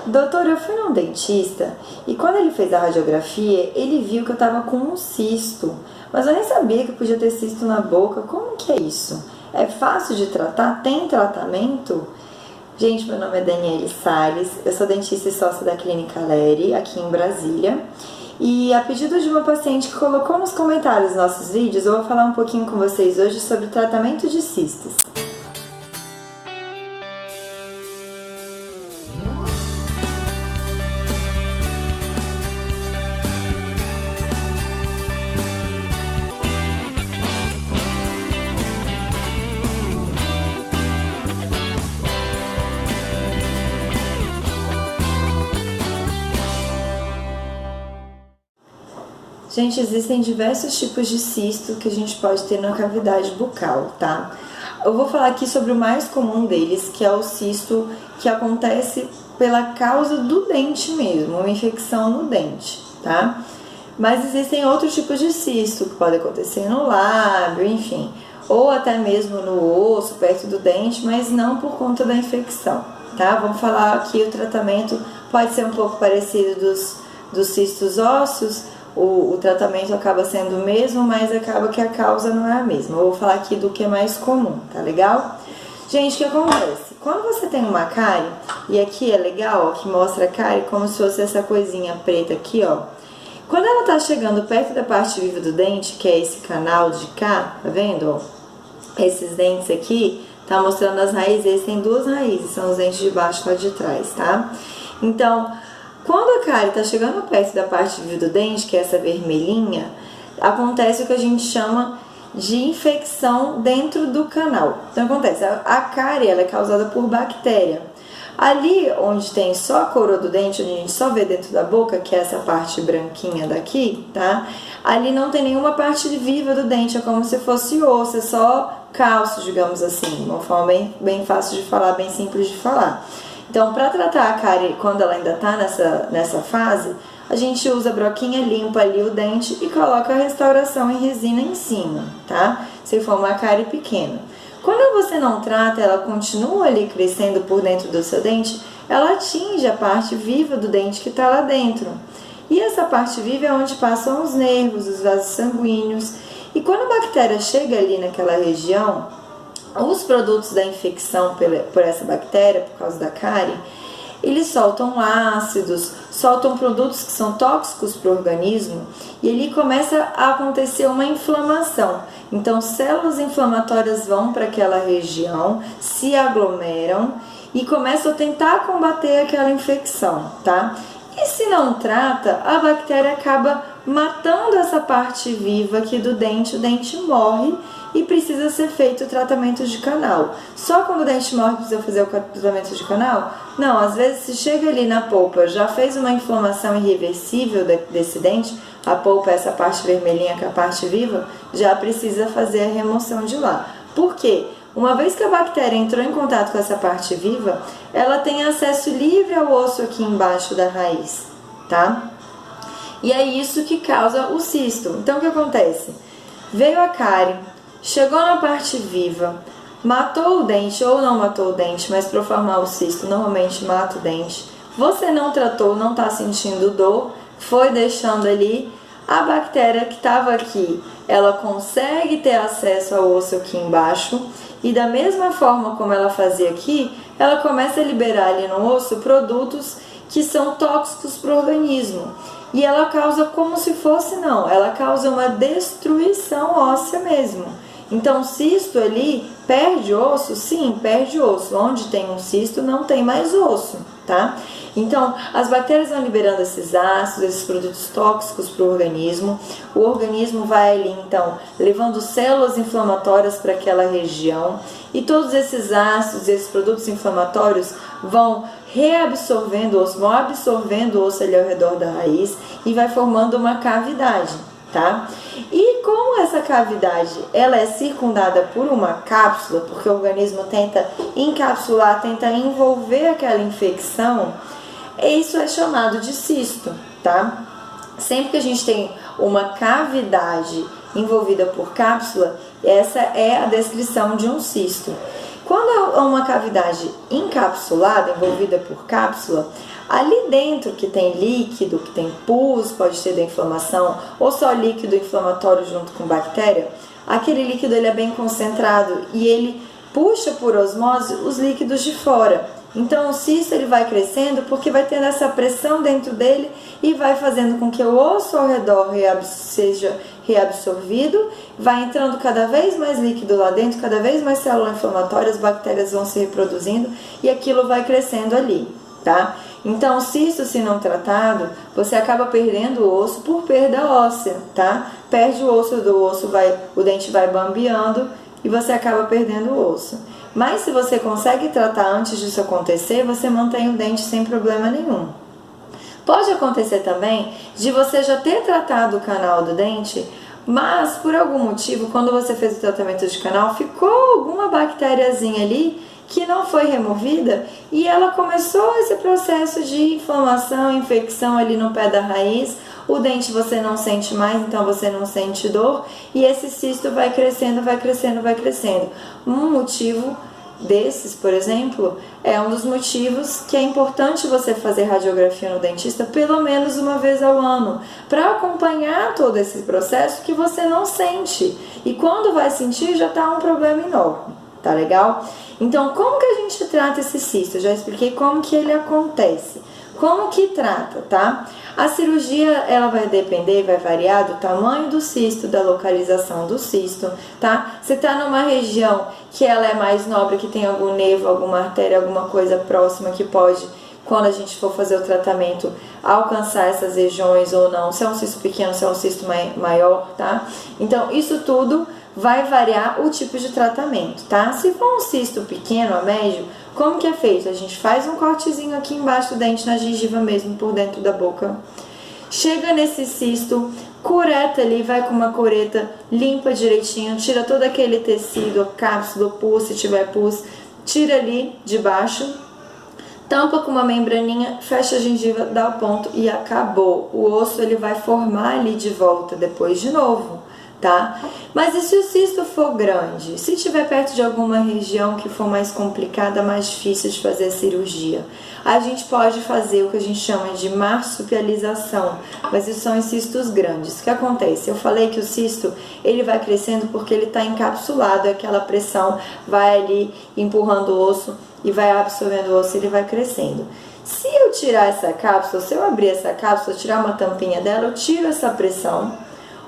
Doutor, eu fui num dentista e quando ele fez a radiografia, ele viu que eu tava com um cisto. Mas eu nem sabia que podia ter cisto na boca. Como que é isso? É fácil de tratar? Tem tratamento? Gente, meu nome é Daniele Salles, eu sou dentista e sócia da Clínica Leri, aqui em Brasília. E a pedido de uma paciente que colocou nos comentários nossos vídeos, eu vou falar um pouquinho com vocês hoje sobre o tratamento de cistos. Gente, existem diversos tipos de cisto que a gente pode ter na cavidade bucal, tá? Eu vou falar aqui sobre o mais comum deles, que é o cisto que acontece pela causa do dente mesmo, uma infecção no dente, tá? Mas existem outros tipos de cisto que podem acontecer no lábio, enfim, ou até mesmo no osso, perto do dente, mas não por conta da infecção, tá? Vamos falar aqui, o tratamento pode ser um pouco parecido dos cistos ósseos. O tratamento acaba sendo o mesmo, mas acaba que a causa não é a mesma. Eu vou falar aqui do que é mais comum, tá legal? Gente, o que acontece? Quando você tem uma cárie, e aqui é legal, ó, que mostra a cárie como se fosse essa coisinha preta aqui, ó. Quando ela tá chegando perto da parte viva do dente, que é esse canal de cá, tá vendo, ó? Esses dentes aqui, tá mostrando as raízes, eles têm duas raízes, são os dentes de baixo e lá de trás, tá? Então, quando a cárie está chegando perto da parte viva do dente, que é essa vermelhinha, acontece o que a gente chama de infecção dentro do canal. Então acontece, a cárie ela é causada por bactéria. Ali onde tem só a coroa do dente, onde a gente só vê dentro da boca, que é essa parte branquinha daqui, tá? Ali não tem nenhuma parte viva do dente, é como se fosse osso, é só cálcio, digamos assim, uma forma bem fácil de falar, bem simples de falar. Então, para tratar a cárie quando ela ainda está nessa fase, a gente usa a broquinha, limpa ali o dente e coloca a restauração em resina em cima, tá? Se for uma cárie pequena. Quando você não trata, ela continua ali crescendo por dentro do seu dente, ela atinge a parte viva do dente que está lá dentro. E essa parte viva é onde passam os nervos, os vasos sanguíneos. E quando a bactéria chega ali naquela região, os produtos da infecção por essa bactéria, por causa da cárie, eles soltam ácidos, soltam produtos que são tóxicos para o organismo e ali começa a acontecer uma inflamação. Então, células inflamatórias vão para aquela região, se aglomeram e começam a tentar combater aquela infecção, tá? E se não trata, a bactéria acaba matando essa parte viva aqui do dente, o dente morre e precisa ser feito o tratamento de canal. Só quando o dente morre precisa fazer o tratamento de canal? Não, às vezes se chega ali na polpa, já fez uma inflamação irreversível desse dente, a polpa é essa parte vermelhinha que é a parte viva, já precisa fazer a remoção de lá. Por quê? Uma vez que a bactéria entrou em contato com essa parte viva, ela tem acesso livre ao osso aqui embaixo da raiz, tá? E é isso que causa o cisto. Então o que acontece? Veio a cárie, chegou na parte viva, matou o dente ou não matou o dente, mas para formar o cisto normalmente mata o dente. Você não tratou, não está sentindo dor, foi deixando ali. A bactéria que estava aqui, ela consegue ter acesso ao osso aqui embaixo e da mesma forma como ela fazia aqui, ela começa a liberar ali no osso produtos que são tóxicos para o organismo. E ela causa como se fosse, não, ela causa uma destruição óssea mesmo. Então, o cisto ali perde osso? Sim, perde osso. Onde tem um cisto não tem mais osso, tá? Então, as bactérias vão liberando esses ácidos, esses produtos tóxicos para o organismo vai ali, então, levando células inflamatórias para aquela região e todos esses ácidos, esses produtos inflamatórios vão reabsorvendo o osso, vão absorvendo o osso ali ao redor da raiz e vai formando uma cavidade, tá? E como essa cavidade ela é circundada por uma cápsula, porque o organismo tenta encapsular, tenta envolver aquela infecção, isso é chamado de cisto, tá? Sempre que a gente tem uma cavidade envolvida por cápsula, essa é a descrição de um cisto. Quando há uma cavidade encapsulada, envolvida por cápsula, Ali dentro que tem líquido, que tem pus, pode ter da inflamação, ou só líquido inflamatório junto com bactéria, aquele líquido ele é bem concentrado e ele puxa por osmose os líquidos de fora. Então o cisto ele vai crescendo porque vai tendo essa pressão dentro dele e vai fazendo com que o osso ao redor seja reabsorvido, vai entrando cada vez mais líquido lá dentro, cada vez mais células inflamatórias, bactérias vão se reproduzindo e aquilo vai crescendo ali, tá? Então o cisto, se não tratado, você acaba perdendo o osso por perda óssea, tá? Perde o osso, o dente vai bambeando e você acaba perdendo o osso. Mas se você consegue tratar antes disso acontecer, você mantém o dente sem problema nenhum. Pode acontecer também de você já ter tratado o canal do dente, mas por algum motivo, quando você fez o tratamento de canal, ficou alguma bactériazinha ali que não foi removida e ela começou esse processo de inflamação, infecção ali no pé da raiz. O dente você não sente mais, então você não sente dor e esse cisto vai crescendo, vai crescendo, vai crescendo. Um motivo desses, por exemplo, é um dos motivos que é importante você fazer radiografia no dentista pelo menos uma vez ao ano, para acompanhar todo esse processo que você não sente. E quando vai sentir, já está um problema enorme, tá legal? Então, como que a gente trata esse cisto? Eu já expliquei como que ele acontece. Como que trata, tá? A cirurgia, ela vai depender, vai variar do tamanho do cisto, da localização do cisto, tá? Se tá numa região que ela é mais nobre, que tem algum nervo, alguma artéria, alguma coisa próxima que pode, quando a gente for fazer o tratamento, alcançar essas regiões ou não, se é um cisto pequeno, se é um cisto maior, tá? Então, isso tudo vai variar o tipo de tratamento, tá? Se for um cisto pequeno a médio, como que é feito? A gente faz um cortezinho aqui embaixo do dente, na gengiva mesmo, por dentro da boca. Chega nesse cisto, cureta ali, vai com uma cureta, limpa direitinho, tira todo aquele tecido, cápsula, pus, se tiver pus, tira ali de baixo, tampa com uma membraninha, fecha a gengiva, dá o ponto e acabou. O osso ele vai formar ali de volta depois de novo, tá? Mas e se o cisto for grande? Se estiver perto de alguma região que for mais complicada, mais difícil de fazer a cirurgia, a gente pode fazer o que a gente chama de marsupialização, mas isso são os cistos grandes. O que acontece? Eu falei que o cisto ele vai crescendo porque ele está encapsulado, aquela pressão vai ali empurrando o osso e vai absorvendo o osso e ele vai crescendo. Se eu tirar essa cápsula, se eu abrir essa cápsula, tirar uma tampinha dela, eu tiro essa pressão,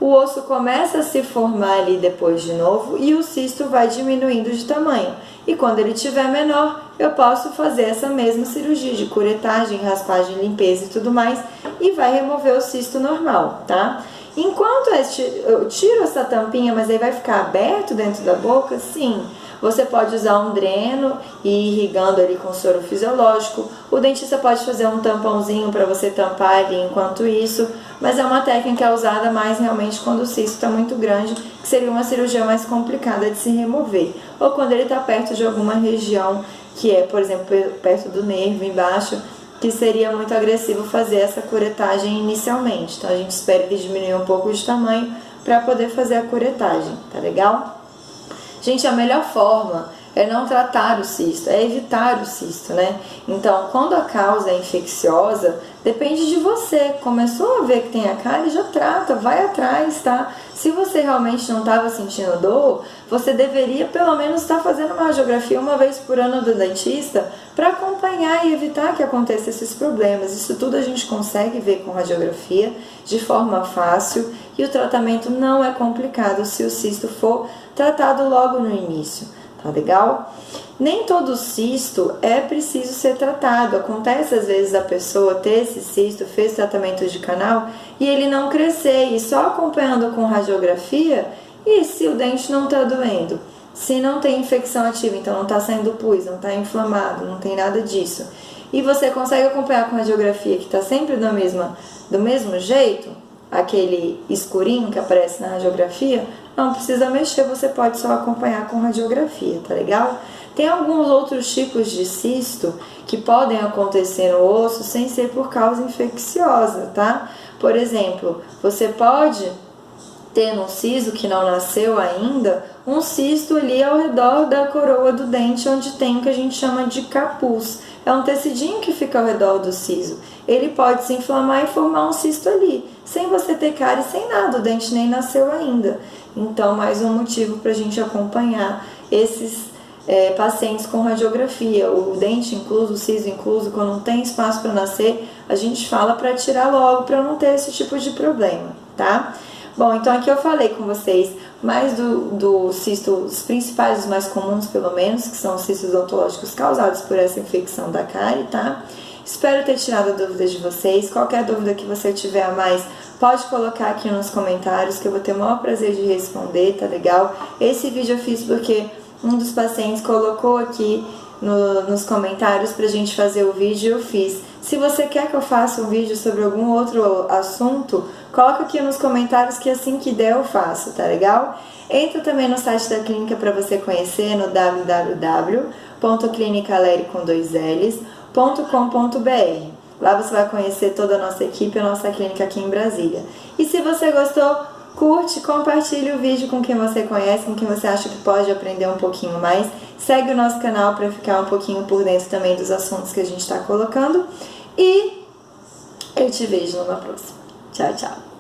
o osso começa a se formar ali depois de novo e o cisto vai diminuindo de tamanho. E quando ele estiver menor, eu posso fazer essa mesma cirurgia de curetagem, raspagem, limpeza e tudo mais e vai remover o cisto normal, tá? Enquanto eu tiro essa tampinha, mas aí vai ficar aberto dentro da boca, sim. Você pode usar um dreno e ir irrigando ali com soro fisiológico. O dentista pode fazer um tampãozinho para você tampar ali enquanto isso, mas é uma técnica usada mais realmente quando o cisto está muito grande, que seria uma cirurgia mais complicada de se remover. Ou quando ele está perto de alguma região que é, por exemplo, perto do nervo embaixo, que seria muito agressivo fazer essa curetagem inicialmente. Então a gente espera ele diminuir um pouco de tamanho para poder fazer a curetagem, tá legal? Gente, a melhor forma é não tratar o cisto, é evitar o cisto, né? Então, quando a causa é infecciosa, depende de você. Começou a ver que tem a cárie, já trata, vai atrás, tá? Se você realmente não estava sentindo dor, você deveria pelo menos estar fazendo uma radiografia uma vez por ano do dentista para acompanhar e evitar que aconteçam esses problemas. Isso tudo a gente consegue ver com radiografia de forma fácil e o tratamento não é complicado se o cisto for tratado logo no início. Tá legal? Nem todo cisto é preciso ser tratado. Acontece às vezes a pessoa ter esse cisto, fez tratamento de canal e ele não crescer, e só acompanhando com radiografia, e se o dente não tá doendo, se não tem infecção ativa, então não tá saindo pus, não tá inflamado, não tem nada disso, e você consegue acompanhar com radiografia que tá sempre do mesmo jeito, aquele escurinho que aparece na radiografia, não precisa mexer, você pode só acompanhar com radiografia, tá legal? Tem alguns outros tipos de cisto que podem acontecer no osso sem ser por causa infecciosa, tá? Por exemplo, você pode ter num siso que não nasceu ainda, um cisto ali ao redor da coroa do dente, onde tem o que a gente chama de capuz. é um tecidinho que fica ao redor do siso. Ele pode se inflamar e formar um cisto ali, sem você ter cárie, sem nada, o dente nem nasceu ainda. Então, mais um motivo para a gente acompanhar esses pacientes com radiografia, o dente incluso, o siso incluso, quando não tem espaço para nascer, a gente fala para tirar logo, para não ter esse tipo de problema, tá? Bom, então aqui eu falei com vocês mais do cisto, os principais, os mais comuns pelo menos, que são os cistos odontológicos causados por essa infecção da cárie, tá? Espero ter tirado dúvidas de vocês. Qualquer dúvida que você tiver a mais, pode colocar aqui nos comentários, que eu vou ter o maior prazer de responder, tá legal? Esse vídeo eu fiz porque um dos pacientes colocou aqui nos comentários pra gente fazer o vídeo e eu fiz. Se você quer que eu faça um vídeo sobre algum outro assunto, coloca aqui nos comentários que assim que der eu faço, tá legal? Entra também no site da clínica para você conhecer no www.clinicaleri.com.br. Lá você vai conhecer toda a nossa equipe, a nossa clínica aqui em Brasília. E se você gostou, curte, compartilhe o vídeo com quem você conhece, com quem você acha que pode aprender um pouquinho mais. Segue o nosso canal para ficar um pouquinho por dentro também dos assuntos que a gente está colocando. E eu te vejo numa próxima. Tchau, tchau.